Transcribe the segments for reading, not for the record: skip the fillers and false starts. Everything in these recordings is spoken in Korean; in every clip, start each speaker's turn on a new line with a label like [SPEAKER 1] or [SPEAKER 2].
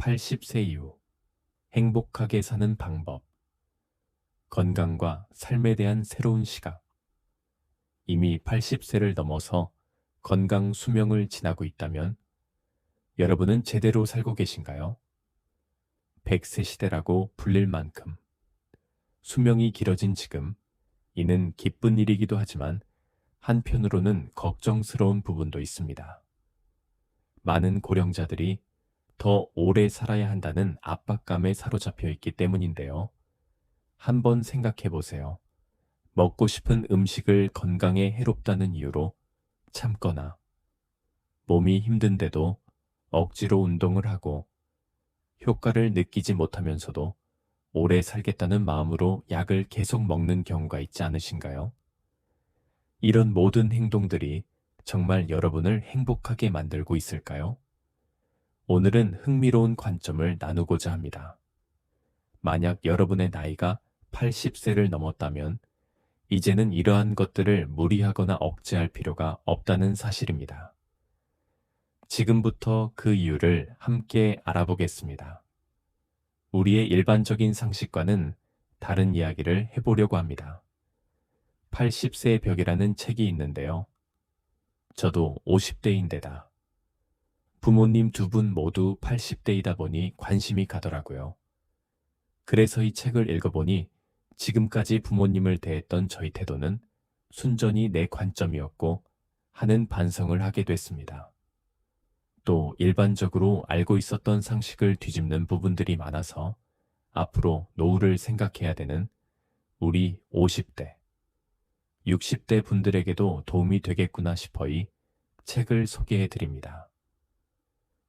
[SPEAKER 1] 80세 이후 행복하게 사는 방법, 건강과 삶에 대한 새로운 시각. 이미 80세를 넘어서 건강 수명을 지나고 있다면 여러분은 제대로 살고 계신가요? 100세 시대라고 불릴 만큼 수명이 길어진 지금, 이는 기쁜 일이기도 하지만 한편으로는 걱정스러운 부분도 있습니다. 많은 고령자들이 더 오래 살아야 한다는 압박감에 사로잡혀 있기 때문인데요. 한번 생각해 보세요. 먹고 싶은 음식을 건강에 해롭다는 이유로 참거나, 몸이 힘든데도 억지로 운동을 하고, 효과를 느끼지 못하면서도 오래 살겠다는 마음으로 약을 계속 먹는 경우가 있지 않으신가요? 이런 모든 행동들이 정말 여러분을 행복하게 만들고 있을까요? 오늘은 흥미로운 관점을 나누고자 합니다. 만약 여러분의 나이가 80세를 넘었다면 이제는 이러한 것들을 무리하거나 억제할 필요가 없다는 사실입니다. 지금부터 그 이유를 함께 알아보겠습니다. 우리의 일반적인 상식과는 다른 이야기를 해보려고 합니다. 80세의 벽이라는 책이 있는데요. 저도 50대인데다 부모님 두 분 모두 80대이다 보니 관심이 가더라고요. 그래서 이 책을 읽어보니 지금까지 부모님을 대했던 저희 태도는 순전히 내 관점이었고 하는 반성을 하게 됐습니다. 또 일반적으로 알고 있었던 상식을 뒤집는 부분들이 많아서 앞으로 노후를 생각해야 되는 우리 50대, 60대 분들에게도 도움이 되겠구나 싶어 이 책을 소개해 드립니다.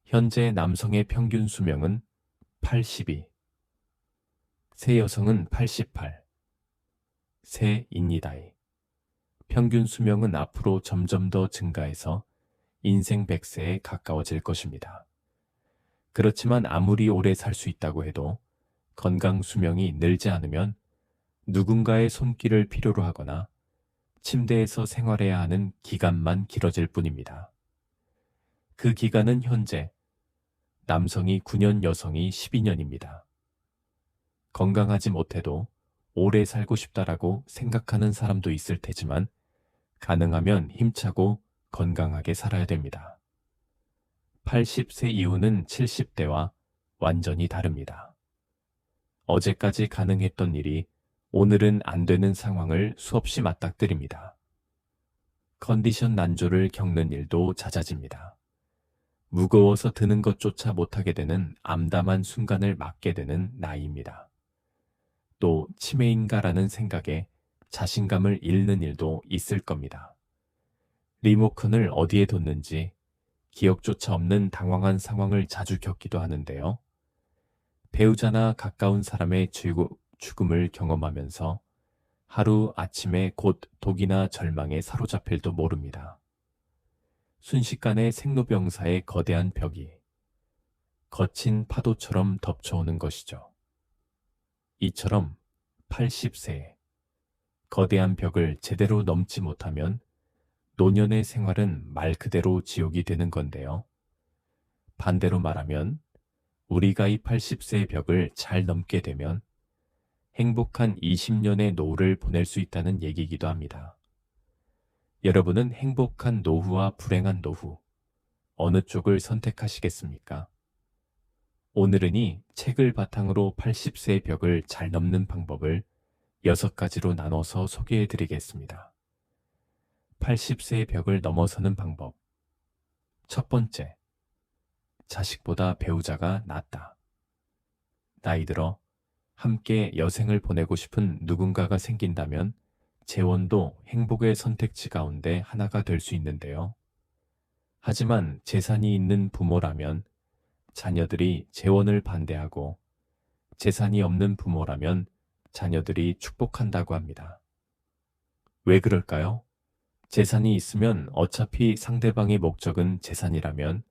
[SPEAKER 1] 현재 남성의 평균 수명은 82, 새 여성은 88, 새입니다. 평균 수명은 앞으로 점점 더 증가해서 인생 100세에 가까워질 것입니다. 그렇지만 아무리 오래 살 수 있다고 해도 건강 수명이 늘지 않으면 누군가의 손길을 필요로 하거나 침대에서 생활해야 하는 기간만 길어질 뿐입니다. 그 기간은 현재 남성이 9년, 여성이 12년입니다. 건강하지 못해도 오래 살고 싶다라고 생각하는 사람도 있을 테지만 가능하면 힘차고 건강하게 살아야 됩니다. 80세 이후는 70대와 완전히 다릅니다. 어제까지 가능했던 일이 오늘은 안 되는 상황을 수없이 맞닥뜨립니다. 컨디션 난조를 겪는 일도 잦아집니다. 무거워서 드는 것조차 못하게 되는 암담한 순간을 맞게 되는 나이입니다. 또 치매인가라는 생각에 자신감을 잃는 일도 있을 겁니다. 리모컨을 어디에 뒀는지 기억조차 없는 당황한 상황을 자주 겪기도 하는데요. 배우자나 가까운 사람의 죽음을 경험하면서 하루 아침에 곧 독이나 절망에 사로잡힐도 모릅니다. 순식간에 생로병사의 거대한 벽이 거친 파도처럼 덮쳐오는 것이죠. 이처럼 80세에 거대한 벽을 제대로 넘지 못하면 노년의 생활은 말 그대로 지옥이 되는 건데요. 반대로 말하면 우리가 이 80세의 벽을 잘 넘게 되면 행복한 20년의 노후를 보낼 수 있다는 얘기이기도 합니다. 여러분은 행복한 노후와 불행한 노후, 어느 쪽을 선택하시겠습니까? 오늘은 이 책을 바탕으로 80세의 벽을 잘 넘는 방법을 6가지로 나눠서 소개해 드리겠습니다. 80세의 벽을 넘어서는 방법. 첫 번째, 자식보다 배우자가 낫다. 나이 들어 함께 여생을 보내고 싶은 누군가가 생긴다면 재혼도 행복의 선택지 가운데 하나가 될 수 있는데요. 하지만 재산이 있는 부모라면 자녀들이 재혼을 반대하고 재산이 없는 부모라면 자녀들이 축복한다고 합니다. 왜 그럴까요? 재산이 있으면 어차피 상대방의 목적은 재산이라면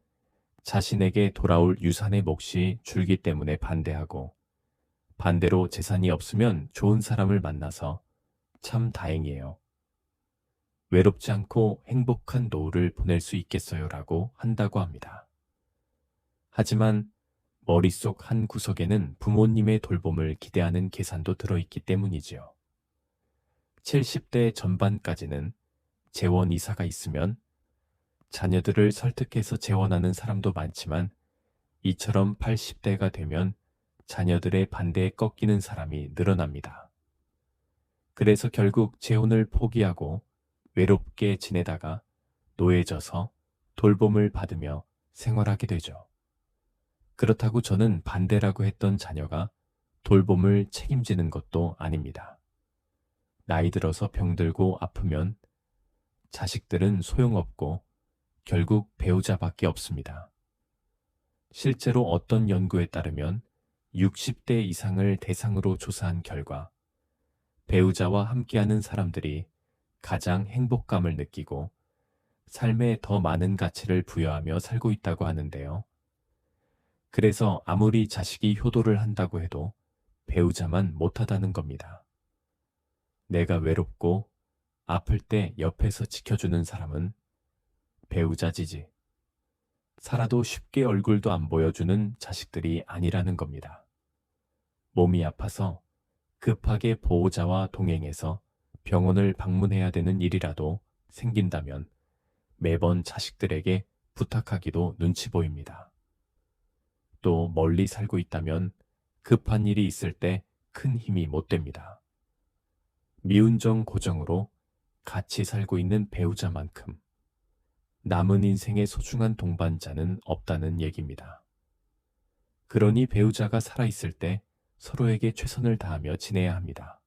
[SPEAKER 1] 자신에게 돌아올 유산의 몫이 줄기 때문에 반대하고, 반대로 재산이 없으면 좋은 사람을 만나서 참 다행이에요. 외롭지 않고 행복한 노후를 보낼 수 있겠어요? 라고 한다고 합니다. 하지만 머릿속 한 구석에는 부모님의 돌봄을 기대하는 계산도 들어있기 때문이지요. 70대 전반까지는 재원 이사가 있으면 자녀들을 설득해서 재혼하는 사람도 많지만 이처럼 80대가 되면 자녀들의 반대에 꺾이는 사람이 늘어납니다. 그래서 결국 재혼을 포기하고 외롭게 지내다가 노예져서 돌봄을 받으며 생활하게 되죠. 그렇다고 저는 반대라고 했던 자녀가 돌봄을 책임지는 것도 아닙니다. 나이 들어서 병들고 아프면 자식들은 소용없고 결국 배우자밖에 없습니다. 실제로 어떤 연구에 따르면 60대 이상을 대상으로 조사한 결과 배우자와 함께하는 사람들이 가장 행복감을 느끼고 삶에 더 많은 가치를 부여하며 살고 있다고 하는데요. 그래서 아무리 자식이 효도를 한다고 해도 배우자만 못하다는 겁니다. 내가 외롭고 아플 때 옆에서 지켜주는 사람은 배우자지지. 살아도 쉽게 얼굴도 안 보여주는 자식들이 아니라는 겁니다. 몸이 아파서 급하게 보호자와 동행해서 병원을 방문해야 되는 일이라도 생긴다면 매번 자식들에게 부탁하기도 눈치 보입니다. 또 멀리 살고 있다면 급한 일이 있을 때 큰 힘이 못 됩니다. 미운정 고정으로 같이 살고 있는 배우자만큼 남은 인생의 소중한 동반자는 없다는 얘기입니다. 그러니 배우자가 살아있을 때 서로에게 최선을 다하며 지내야 합니다.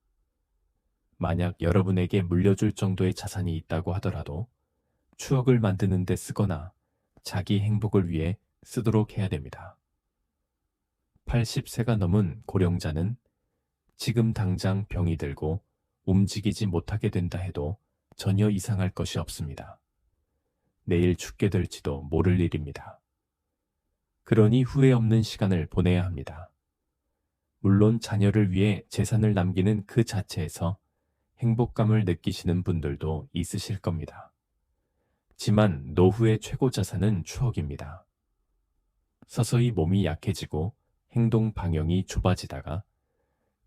[SPEAKER 1] 만약 여러분에게 물려줄 정도의 자산이 있다고 하더라도 추억을 만드는 데 쓰거나 자기 행복을 위해 쓰도록 해야 됩니다. 80세가 넘은 고령자는 지금 당장 병이 들고 움직이지 못하게 된다 해도 전혀 이상할 것이 없습니다. 내일 죽게 될지도 모를 일입니다. 그러니 후회 없는 시간을 보내야 합니다. 물론 자녀를 위해 재산을 남기는 그 자체에서 행복감을 느끼시는 분들도 있으실 겁니다. 지만 노후의 최고 자산은 추억입니다. 서서히 몸이 약해지고 행동 방향이 좁아지다가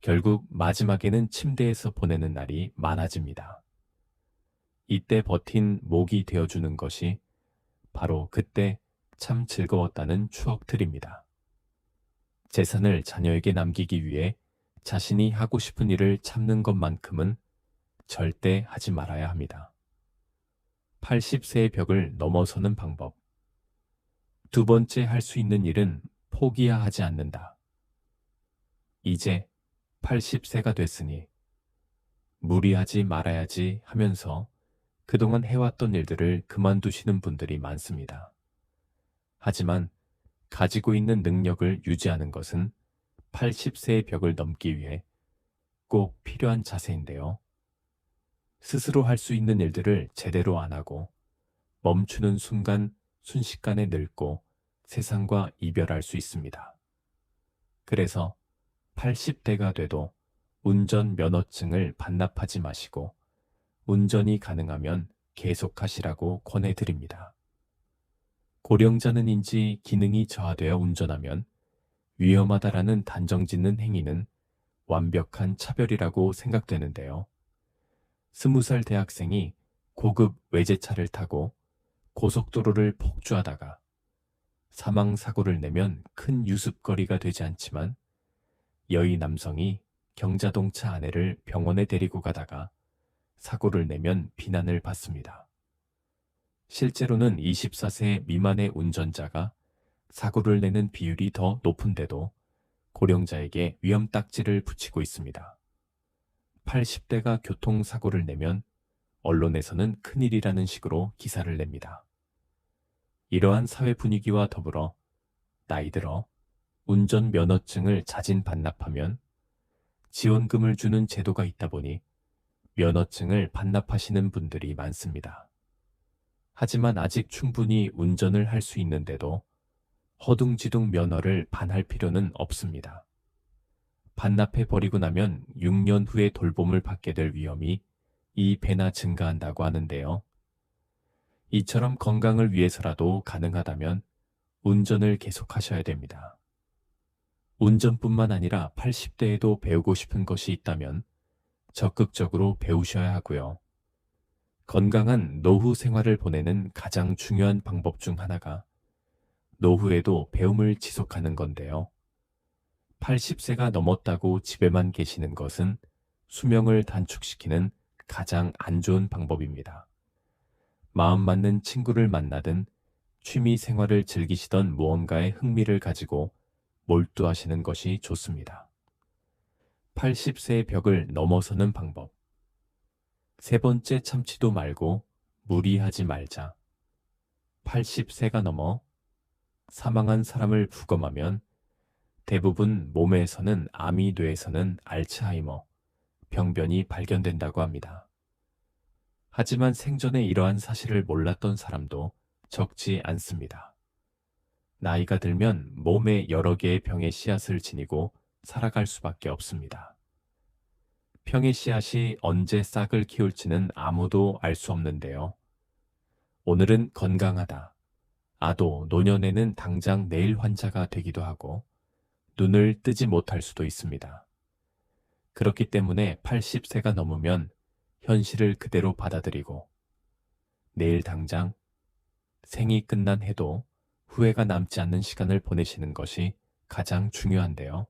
[SPEAKER 1] 결국 마지막에는 침대에서 보내는 날이 많아집니다. 이때 버틴 목이 되어주는 것이 바로 그때 참 즐거웠다는 추억들입니다. 재산을 자녀에게 남기기 위해 자신이 하고 싶은 일을 참는 것만큼은 절대 하지 말아야 합니다. 80세의 벽을 넘어서는 방법. 두 번째 할 수 있는 일은 포기야 하지 않는다. 이제 80세가 됐으니 무리하지 말아야지 하면서 그동안 해왔던 일들을 그만두시는 분들이 많습니다. 하지만 가지고 있는 능력을 유지하는 것은 80세의 벽을 넘기 위해 꼭 필요한 자세인데요. 스스로 할 수 있는 일들을 제대로 안 하고 멈추는 순간 순식간에 늙고 세상과 이별할 수 있습니다. 그래서 80대가 돼도 운전 면허증을 반납하지 마시고 운전이 가능하면 계속하시라고 권해드립니다. 고령자는인지 기능이 저하되어 운전하면 위험하다라는 단정짓는 행위는 완벽한 차별이라고 생각되는데요. 20살 대학생이 고급 외제차를 타고 고속도로를 폭주하다가 사망사고를 내면 큰 유습거리가 되지 않지만 여의 남성이 경자동차 아내를 병원에 데리고 가다가 사고를 내면 비난을 받습니다. 실제로는 24세 미만의 운전자가 사고를 내는 비율이 더 높은데도 고령자에게 위험 딱지를 붙이고 있습니다. 80대가 교통사고를 내면 언론에서는 큰일이라는 식으로 기사를 냅니다. 이러한 사회 분위기와 더불어 나이 들어 운전 면허증을 자진 반납하면 지원금을 주는 제도가 있다 보니 면허증을 반납하시는 분들이 많습니다. 하지만 아직 충분히 운전을 할 수 있는데도 허둥지둥 면허를 반할 필요는 없습니다. 반납해버리고 나면 6년 후에 돌봄을 받게 될 위험이 2배나 증가한다고 하는데요. 이처럼 건강을 위해서라도 가능하다면 운전을 계속하셔야 됩니다. 운전뿐만 아니라 80대에도 배우고 싶은 것이 있다면 적극적으로 배우셔야 하고요. 건강한 노후 생활을 보내는 가장 중요한 방법 중 하나가 노후에도 배움을 지속하는 건데요. 80세가 넘었다고 집에만 계시는 것은 수명을 단축시키는 가장 안 좋은 방법입니다. 마음 맞는 친구를 만나든 취미 생활을 즐기시던 무언가에 흥미를 가지고 몰두하시는 것이 좋습니다. 80세의 벽을 넘어서는 방법. 세 번째, 참지도 말고 무리하지 말자. 80세가 넘어 사망한 사람을 부검하면 대부분 몸에서는 암이, 뇌에서는 알츠하이머, 병변이 발견된다고 합니다. 하지만 생전에 이러한 사실을 몰랐던 사람도 적지 않습니다. 나이가 들면 몸에 여러 개의 병의 씨앗을 지니고 살아갈 수밖에 없습니다. 병의 씨앗이 언제 싹을 키울지는 아무도 알 수 없는데요. 오늘은 건강하다. 아도 노년에는 당장 내일 환자가 되기도 하고 눈을 뜨지 못할 수도 있습니다. 그렇기 때문에 80세가 넘으면 현실을 그대로 받아들이고 내일 당장 생이 끝난 해도 후회가 남지 않는 시간을 보내시는 것이 가장 중요한데요.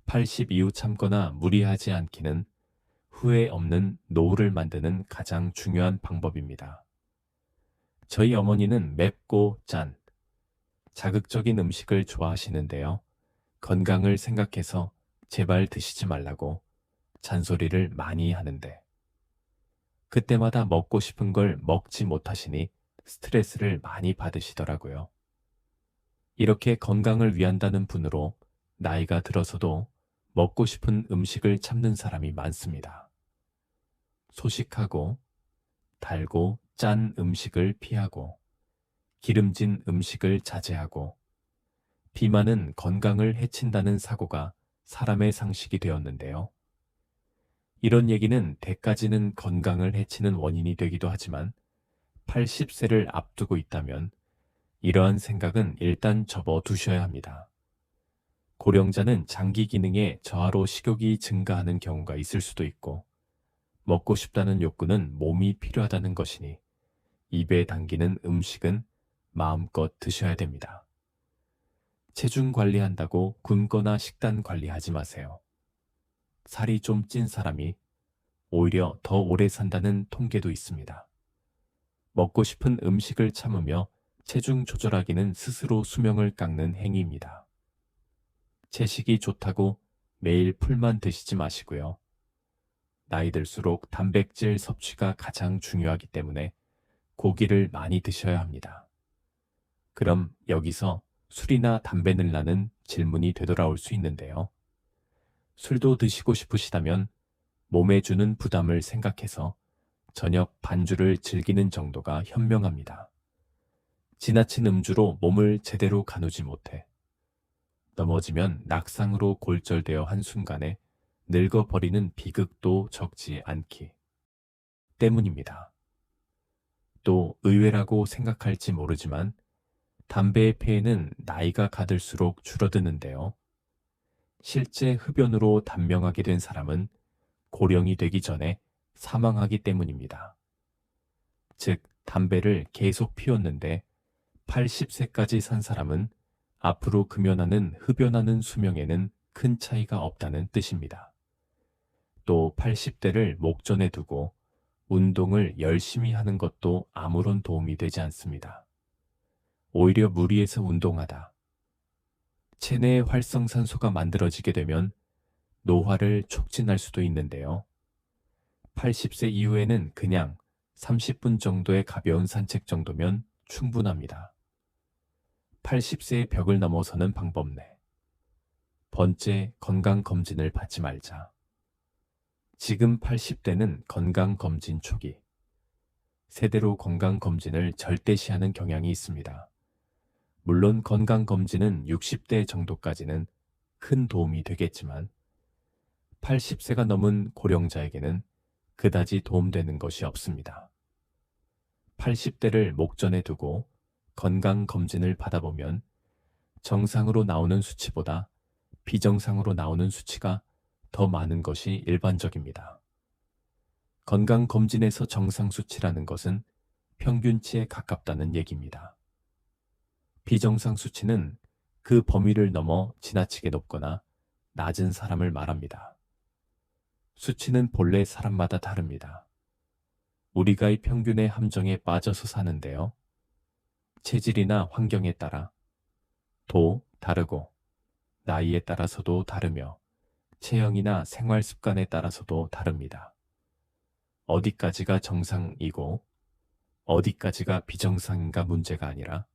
[SPEAKER 1] 80 이후 참거나 무리하지 않기는 후회 없는 노후를 만드는 가장 중요한 방법입니다. 저희 어머니는 맵고 짠, 자극적인 음식을 좋아하시는데요. 건강을 생각해서 제발 드시지 말라고 잔소리를 많이 하는데 그때마다 먹고 싶은 걸 먹지 못하시니 스트레스를 많이 받으시더라고요. 이렇게 건강을 위한다는 분으로 나이가 들어서도 먹고 싶은 음식을 참는 사람이 많습니다. 소식하고 달고 짠 음식을 피하고 기름진 음식을 자제하고 비만은 건강을 해친다는 사고가 사람의 상식이 되었는데요. 이런 얘기는 대까지는 건강을 해치는 원인이 되기도 하지만 80세를 앞두고 있다면 이러한 생각은 일단 접어두셔야 합니다. 고령자는 장기 기능에 저하로 식욕이 증가하는 경우가 있을 수도 있고 먹고 싶다는 욕구는 몸이 필요하다는 것이니 입에 당기는 음식은 마음껏 드셔야 됩니다. 체중 관리한다고 굶거나 식단 관리하지 마세요. 살이 좀 찐 사람이 오히려 더 오래 산다는 통계도 있습니다. 먹고 싶은 음식을 참으며 체중 조절하기는 스스로 수명을 깎는 행위입니다. 채식이 좋다고 매일 풀만 드시지 마시고요. 나이 들수록 단백질 섭취가 가장 중요하기 때문에 고기를 많이 드셔야 합니다. 그럼 여기서 술이나 담배는 라는 질문이 되돌아올 수 있는데요. 술도 드시고 싶으시다면 몸에 주는 부담을 생각해서 저녁 반주를 즐기는 정도가 현명합니다. 지나친 음주로 몸을 제대로 가누지 못해 넘어지면 낙상으로 골절되어 한순간에 늙어버리는 비극도 적지 않기 때문입니다. 또 의외라고 생각할지 모르지만 담배의 폐해는 나이가 가들수록 줄어드는데요. 실제 흡연으로 단명하게 된 사람은 고령이 되기 전에 사망하기 때문입니다. 즉, 담배를 계속 피웠는데 80세까지 산 사람은 앞으로 금연하는 흡연하는 수명에는 큰 차이가 없다는 뜻입니다. 또 80대를 목전에 두고 운동을 열심히 하는 것도 아무런 도움이 되지 않습니다. 오히려 무리해서 운동하다. 체내에 활성산소가 만들어지게 되면 노화를 촉진할 수도 있는데요. 80세 이후에는 그냥 30분 정도의 가벼운 산책 정도면 충분합니다. 80세의 벽을 넘어서는 방법 내. 번째, 건강검진을 받지 말자. 지금 80대는 건강검진 초기. 세대로 건강검진을 절대시하는 경향이 있습니다. 물론 건강검진은 60대 정도까지는 큰 도움이 되겠지만 80세가 넘은 고령자에게는 그다지 도움되는 것이 없습니다. 80대를 목전에 두고 건강검진을 받아보면 정상으로 나오는 수치보다 비정상으로 나오는 수치가 더 많은 것이 일반적입니다. 건강검진에서 정상 수치라는 것은 평균치에 가깝다는 얘기입니다. 비정상 수치는 그 범위를 넘어 지나치게 높거나 낮은 사람을 말합니다. 수치는 본래 사람마다 다릅니다. 우리가 이 평균의 함정에 빠져서 사는데요. 체질이나 환경에 따라 또 다르고 나이에 따라서도 다르며 체형이나 생활 습관에 따라서도 다릅니다. 어디까지가 정상이고 어디까지가 비정상인가 문제가 아니라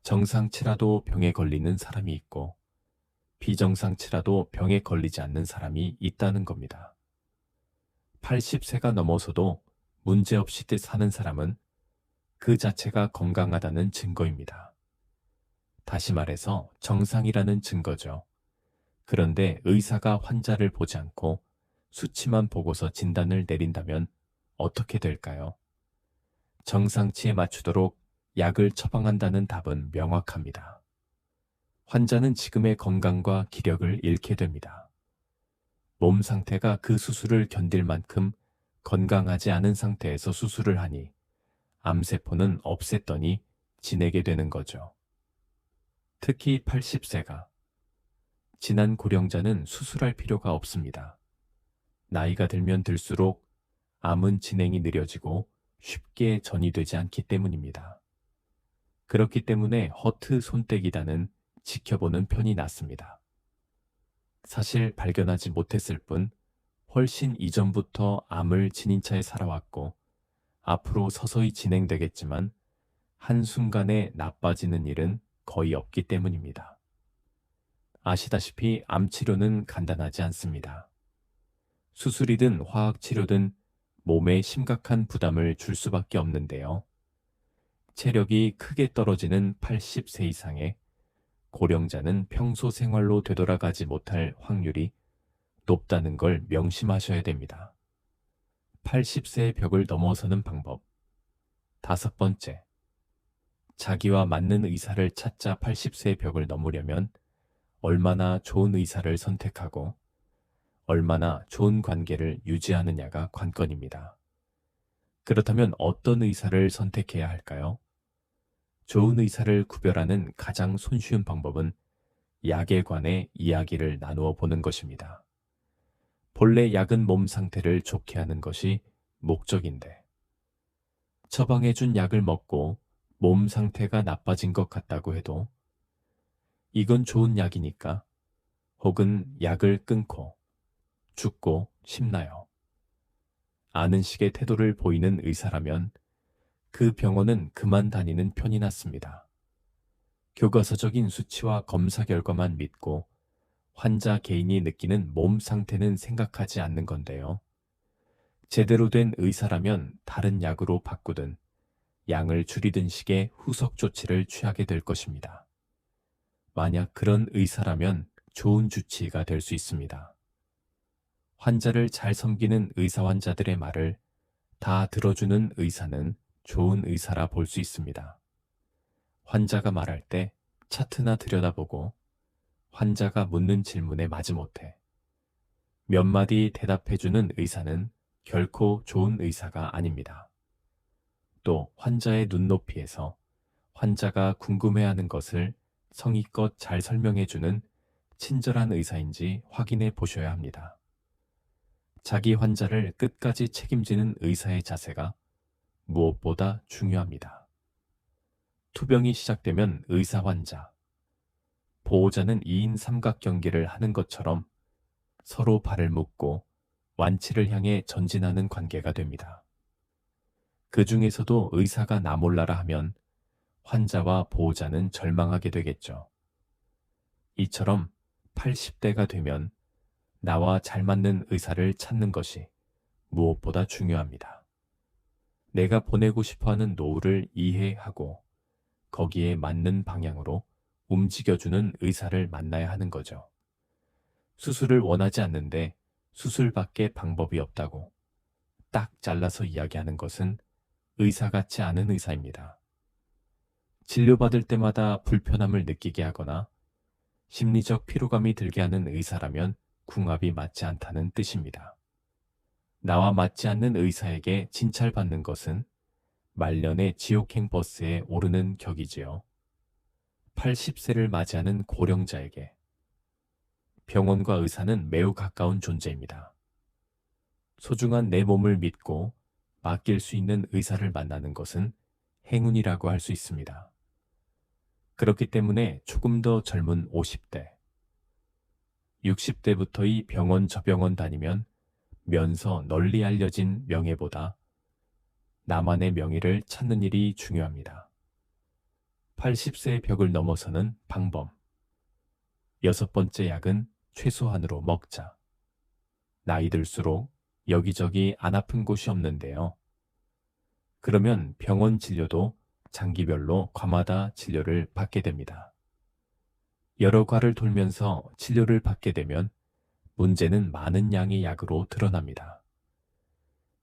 [SPEAKER 1] 정상치라도 병에 걸리는 사람이 있고 비정상치라도 병에 걸리지 않는 사람이 있다는 겁니다. 80세가 넘어서도 문제없이 사는 사람은 그 자체가 건강하다는 증거입니다. 다시 말해서 정상이라는 증거죠. 그런데 의사가 환자를 보지 않고 수치만 보고서 진단을 내린다면 어떻게 될까요? 정상치에 맞추도록 약을 처방한다는 답은 명확합니다. 환자는 지금의 건강과 기력을 잃게 됩니다. 몸 상태가 그 수술을 견딜 만큼 건강하지 않은 상태에서 수술을 하니 암세포는 없앴더니 지내게 되는 거죠. 특히 80세가 지난 고령자는 수술할 필요가 없습니다. 나이가 들면 들수록 암은 진행이 느려지고 쉽게 전이되지 않기 때문입니다. 그렇기 때문에 허트 손떼기다는 지켜보는 편이 낫습니다. 사실 발견하지 못했을 뿐 훨씬 이전부터 암을 지닌 채 살아왔고 앞으로 서서히 진행되겠지만 한순간에 나빠지는 일은 거의 없기 때문입니다. 아시다시피 암 치료는 간단하지 않습니다. 수술이든 화학치료든 몸에 심각한 부담을 줄 수밖에 없는데요. 체력이 크게 떨어지는 80세 이상의 고령자는 평소 생활로 되돌아가지 못할 확률이 높다는 걸 명심하셔야 됩니다. 80세의 벽을 넘어서는 방법. 5번째, 자기와 맞는 의사를 찾자. 80세의 벽을 넘으려면 얼마나 좋은 의사를 선택하고 얼마나 좋은 관계를 유지하느냐가 관건입니다. 그렇다면 어떤 의사를 선택해야 할까요? 좋은 의사를 구별하는 가장 손쉬운 방법은 약에 관해 이야기를 나누어 보는 것입니다. 본래 약은 몸 상태를 좋게 하는 것이 목적인데 처방해준 약을 먹고 몸 상태가 나빠진 것 같다고 해도 이건 좋은 약이니까 혹은 약을 끊고 죽고 싶나요? 아는 식의 태도를 보이는 의사라면 그 병원은 그만 다니는 편이 낫습니다. 교과서적인 수치와 검사 결과만 믿고 환자 개인이 느끼는 몸 상태는 생각하지 않는 건데요. 제대로 된 의사라면 다른 약으로 바꾸든 양을 줄이든 식의 후속 조치를 취하게 될 것입니다. 만약 그런 의사라면 좋은 주치의가 될 수 있습니다. 환자를 잘 섬기는 의사 환자들의 말을 다 들어주는 의사는 좋은 의사라 볼 수 있습니다. 환자가 말할 때 차트나 들여다보고 환자가 묻는 질문에 마지못해 몇 마디 대답해주는 의사는 결코 좋은 의사가 아닙니다. 또 환자의 눈높이에서 환자가 궁금해하는 것을 성의껏 잘 설명해주는 친절한 의사인지 확인해 보셔야 합니다. 자기 환자를 끝까지 책임지는 의사의 자세가 무엇보다 중요합니다. 투병이 시작되면 의사 환자, 보호자는 2인 삼각경기를 하는 것처럼 서로 발을 묶고 완치를 향해 전진하는 관계가 됩니다. 그 중에서도 의사가 나 몰라라 하면 환자와 보호자는 절망하게 되겠죠. 이처럼 80대가 되면 나와 잘 맞는 의사를 찾는 것이 무엇보다 중요합니다. 내가 보내고 싶어하는 노후를 이해하고 거기에 맞는 방향으로 움직여주는 의사를 만나야 하는 거죠. 수술을 원하지 않는데 수술밖에 방법이 없다고 딱 잘라서 이야기하는 것은 의사 같지 않은 의사입니다. 진료받을 때마다 불편함을 느끼게 하거나 심리적 피로감이 들게 하는 의사라면 궁합이 맞지 않다는 뜻입니다. 나와 맞지 않는 의사에게 진찰받는 것은 말년의 지옥행 버스에 오르는 격이지요. 80세를 맞이하는 고령자에게 병원과 의사는 매우 가까운 존재입니다. 소중한 내 몸을 믿고 맡길 수 있는 의사를 만나는 것은 행운이라고 할 수 있습니다. 그렇기 때문에 조금 더 젊은 50대, 60대부터의 병원 저 병원 다니면 면서 널리 알려진 명예보다 나만의 명예를 찾는 일이 중요합니다. 80세의 벽을 넘어서는 방법. 6번째 약은 최소한으로 먹자. 나이 들수록 여기저기 안 아픈 곳이 없는데요. 그러면 병원 진료도 장기별로 과마다 진료를 받게 됩니다. 여러 과를 돌면서 진료를 받게 되면 문제는 많은 양의 약으로 드러납니다.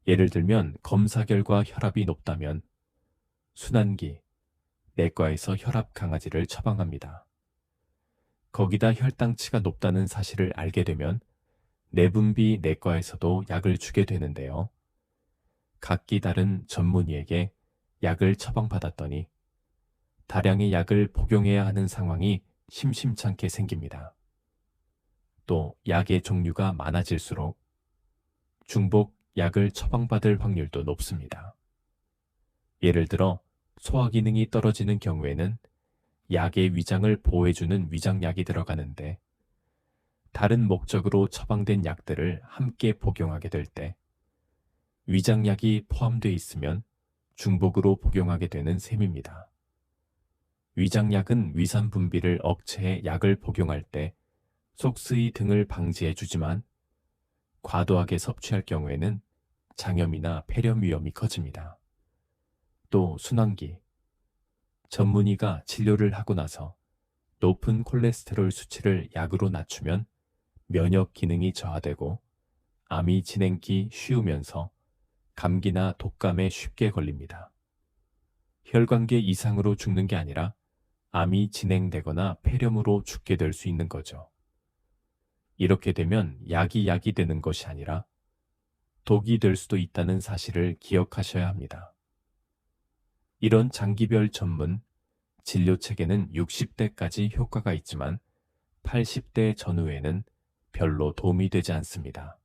[SPEAKER 1] 예를 들면 검사 결과 혈압이 높다면 순환기, 내과에서 혈압 강아지를 처방합니다. 거기다 혈당치가 높다는 사실을 알게 되면 내분비 내과에서도 약을 주게 되는데요. 각기 다른 전문의에게 약을 처방받았더니 다량의 약을 복용해야 하는 상황이 심심찮게 생깁니다. 또 약의 종류가 많아질수록 중복 약을 처방받을 확률도 높습니다. 예를 들어 소화 기능이 떨어지는 경우에는 약의 위장을 보호해주는 위장약이 들어가는데 다른 목적으로 처방된 약들을 함께 복용하게 될 때 위장약이 포함되어 있으면 중복으로 복용하게 되는 셈입니다. 위장약은 위산 분비를 억제해 약을 복용할 때 속쓰이 등을 방지해 주지만 과도하게 섭취할 경우에는 장염이나 폐렴 위험이 커집니다. 또 순환기. 전문의가 진료를 하고 나서 높은 콜레스테롤 수치를 약으로 낮추면 면역 기능이 저하되고 암이 진행기 쉬우면서 감기나 독감에 쉽게 걸립니다. 혈관계 이상으로 죽는 게 아니라 암이 진행되거나 폐렴으로 죽게 될 수 있는 거죠. 이렇게 되면 약이 되는 것이 아니라 독이 될 수도 있다는 사실을 기억하셔야 합니다. 이런 장기별 전문 진료 체계는 60대까지 효과가 있지만 80대 전후에는 별로 도움이 되지 않습니다.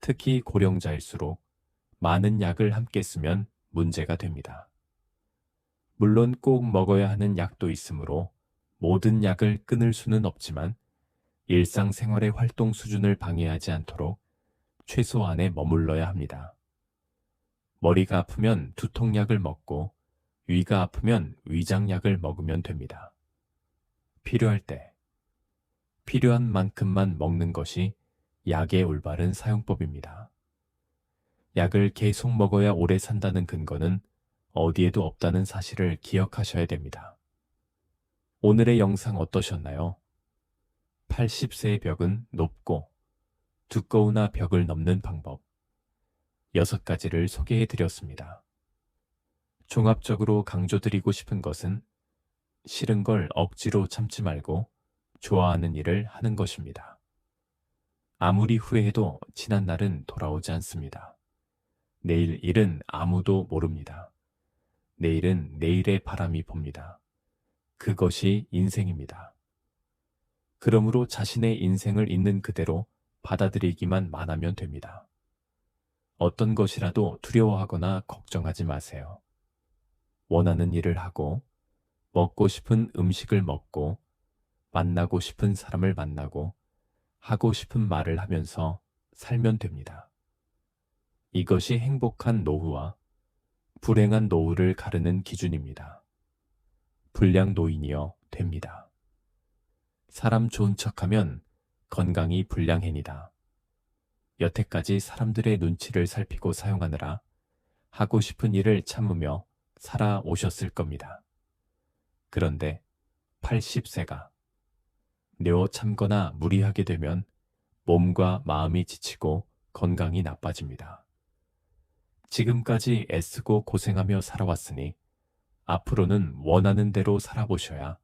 [SPEAKER 1] 특히 고령자일수록 많은 약을 함께 쓰면 문제가 됩니다. 물론 꼭 먹어야 하는 약도 있으므로 모든 약을 끊을 수는 없지만 일상생활의 활동 수준을 방해하지 않도록 최소한에 머물러야 합니다. 머리가 아프면 두통약을 먹고 위가 아프면 위장약을 먹으면 됩니다. 필요할 때 필요한 만큼만 먹는 것이 약의 올바른 사용법입니다. 약을 계속 먹어야 오래 산다는 근거는 어디에도 없다는 사실을 기억하셔야 됩니다. 오늘의 영상 어떠셨나요? 80세의 벽은 높고 두꺼우나 벽을 넘는 방법 6가지를 소개해 드렸습니다. 종합적으로 강조드리고 싶은 것은 싫은 걸 억지로 참지 말고 좋아하는 일을 하는 것입니다. 아무리 후회해도 지난 날은 돌아오지 않습니다. 내일 일은 아무도 모릅니다. 내일은 내일의 바람이 봅니다. 그것이 인생입니다. 그러므로 자신의 인생을 있는 그대로 받아들이기만 하면 됩니다. 어떤 것이라도 두려워하거나 걱정하지 마세요. 원하는 일을 하고, 먹고 싶은 음식을 먹고, 만나고 싶은 사람을 만나고, 하고 싶은 말을 하면서 살면 됩니다. 이것이 행복한 노후와 불행한 노후를 가르는 기준입니다. 불량 노인이여 됩니다. 사람 좋은 척하면 건강이 불량해니다. 여태까지 사람들의 눈치를 살피고 사용하느라 하고 싶은 일을 참으며 살아오셨을 겁니다. 그런데 80세가 내어 참거나 무리하게 되면 몸과 마음이 지치고 건강이 나빠집니다. 지금까지 애쓰고 고생하며 살아왔으니 앞으로는 원하는 대로 살아보셔야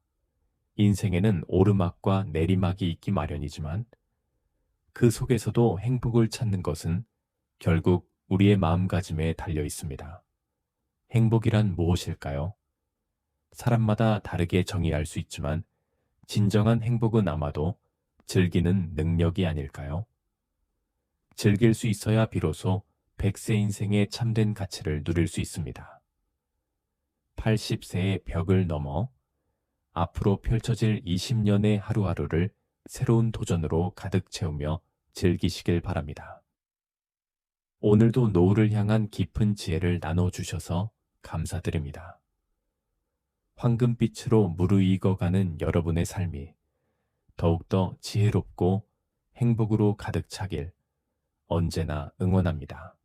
[SPEAKER 1] 인생에는 오르막과 내리막이 있기 마련이지만 그 속에서도 행복을 찾는 것은 결국 우리의 마음가짐에 달려 있습니다. 행복이란 무엇일까요? 사람마다 다르게 정의할 수 있지만 진정한 행복은 아마도 즐기는 능력이 아닐까요? 즐길 수 있어야 비로소 100세 인생의 참된 가치를 누릴 수 있습니다. 80세의 벽을 넘어 앞으로 펼쳐질 20년의 하루하루를 새로운 도전으로 가득 채우며 즐기시길 바랍니다. 오늘도 노후를 향한 깊은 지혜를 나눠주셔서 감사드립니다. 황금빛으로 무르익어가는 여러분의 삶이 더욱더 지혜롭고 행복으로 가득 차길 언제나 응원합니다.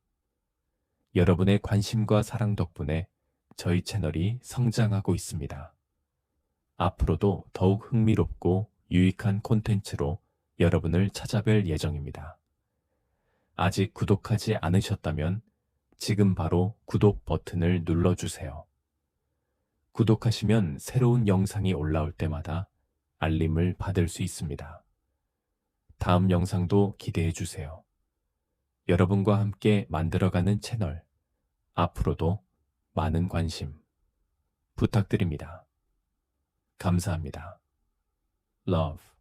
[SPEAKER 1] 여러분의 관심과 사랑 덕분에 저희 채널이 성장하고 있습니다. 앞으로도 더욱 흥미롭고 유익한 콘텐츠로 여러분을 찾아뵐 예정입니다. 아직 구독하지 않으셨다면 지금 바로 구독 버튼을 눌러주세요. 구독하시면 새로운 영상이 올라올 때마다 알림을 받을 수 있습니다. 다음 영상도 기대해 주세요. 여러분과 함께 만들어가는 채널, 앞으로도 많은 관심 부탁드립니다. 감사합니다. Love.